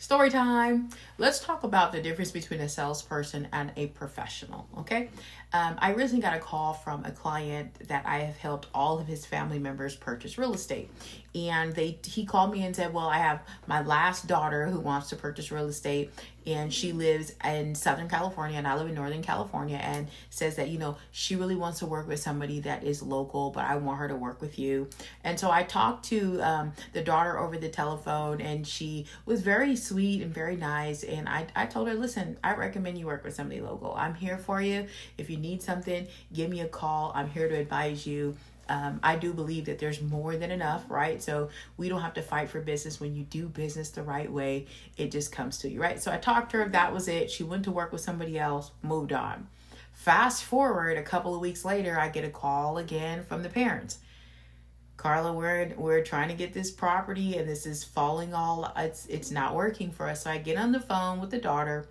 Story time. Let's talk about the difference between a salesperson and a professional. Okay. I recently got a call from a client that I have helped all of his family members purchase real estate. And he called me and said, well, I have my last daughter who wants to purchase real estate, and she lives in Southern California and I live in Northern California, and says that, she really wants to work with somebody that is local, but I want her to work with you. And so I talked to the daughter over the telephone, and she was very sweet and very nice. And I told her, listen, I recommend you work with somebody local. I'm here for you. If you need something, give me a call. I'm here to advise you. I do believe that there's more than enough, right? So we don't have to fight for business. When you do business the right way, it just comes to you, right? So I talked to her. That was it. She went to work with somebody else, moved on. Fast forward a couple of weeks later, I get a call again from the parents. Carla, we're trying to get this property, and this is falling it's not working for us. So I get on the phone with the daughter,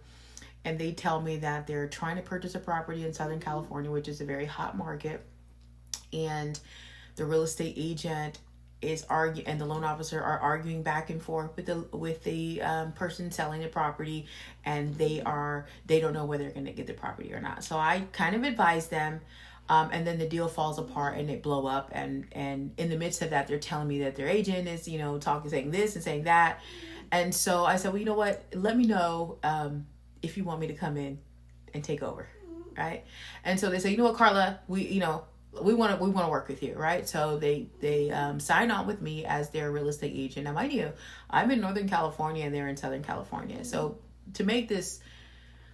and they tell me that they're trying to purchase a property in Southern California, which is a very hot market. And the real estate agent is arguing, and the loan officer are arguing back and forth with the person selling the property, and they don't know whether they're going to get the property or not. So I kind of advise them, and then the deal falls apart and it blow up. And in the midst of that, they're telling me that their agent is saying this and saying that. And so I said, well, you know what? Let me know if you want me to come in and take over, right? And so they say, you know what, Carla, we want to work with you, right? So they sign on with me as their real estate agent. Now, mind you, I'm in Northern California and they're in Southern California. So to make this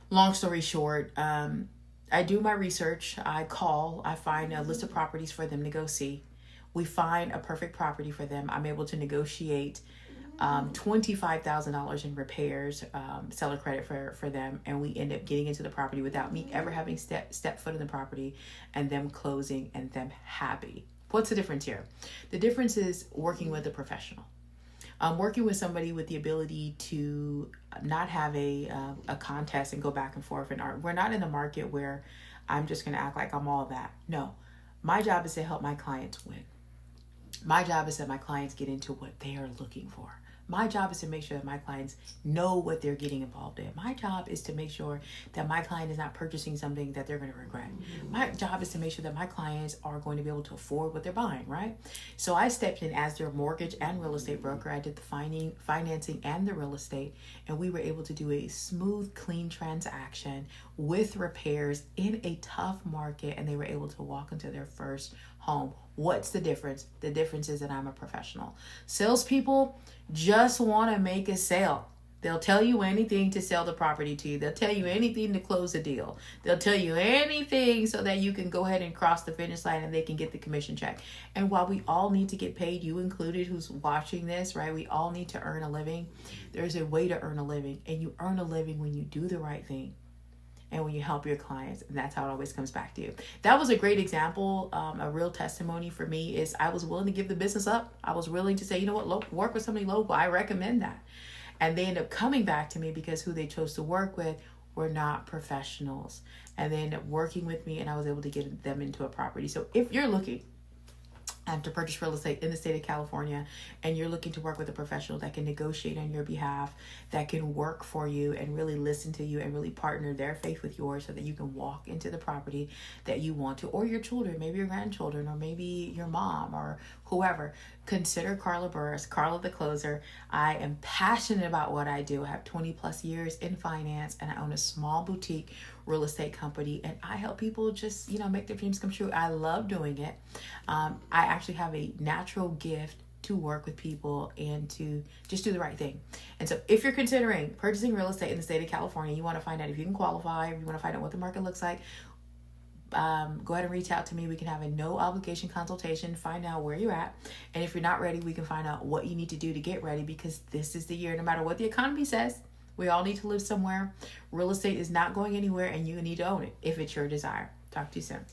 long story short, I do my research. I find a list of properties for them to go see. We find a perfect property for them. I'm able to negotiate $25,000 in repairs, seller credit for them, and we end up getting into the property without me ever having step foot in the property, and them closing and them happy. What's the difference here? The difference is working with a professional. Working with somebody with the ability to not have a contest and go back and forth. And we're not in the market where I'm just going to act like I'm all that. No, my job is to help my clients win. My job is that my clients get into what they are looking for. My job is to make sure that my clients know what they're getting involved in. My job is to make sure that my client is not purchasing something that they're going to regret. My job is to make sure that my clients are going to be able to afford what they're buying, right? So I stepped in as their mortgage and real estate broker. I did the financing and the real estate, and we were able to do a smooth, clean transaction with repairs in a tough market, and they were able to walk into their first home. What's the difference? The difference is that I'm a professional. Salespeople just want to make a sale. They'll tell you anything to sell the property to you. They'll tell you anything to close the deal. They'll tell you anything so that you can go ahead and cross the finish line and they can get the commission check. And while we all need to get paid, you included who's watching this, right? We all need to earn a living. There's a way to earn a living, and you earn a living when you do the right thing and when you help your clients. And that's how it always comes back to you. That was a great example. A real testimony for me is I was willing to give the business up. I was willing to say, you know what, work with somebody local. I recommend that. And they end up coming back to me because who they chose to work with were not professionals. And they end up working with me, and I was able to get them into a property. So if you're looking to purchase real estate in the state of California, and you're looking to work with a professional that can negotiate on your behalf, that can work for you and really listen to you and really partner their faith with yours so that you can walk into the property that you want to, or your children, maybe your grandchildren, or maybe your mom or whoever, consider Carla Burris, Carla the Closer. I am passionate about what I do. I have 20 plus years in finance, and I own a small boutique real estate company, and I help people just, make their dreams come true. I love doing it. I actually have a natural gift to work with people and to just do the right thing. And so if you're considering purchasing real estate in the state of California, you want to find out if you can qualify, if you want to find out what the market looks like, go ahead and reach out to me. We can have a no obligation consultation, find out where you're at. And if you're not ready, we can find out what you need to do to get ready, because this is the year. No matter what the economy says, we all need to live somewhere. Real estate is not going anywhere, and you need to own it if it's your desire. Talk to you soon.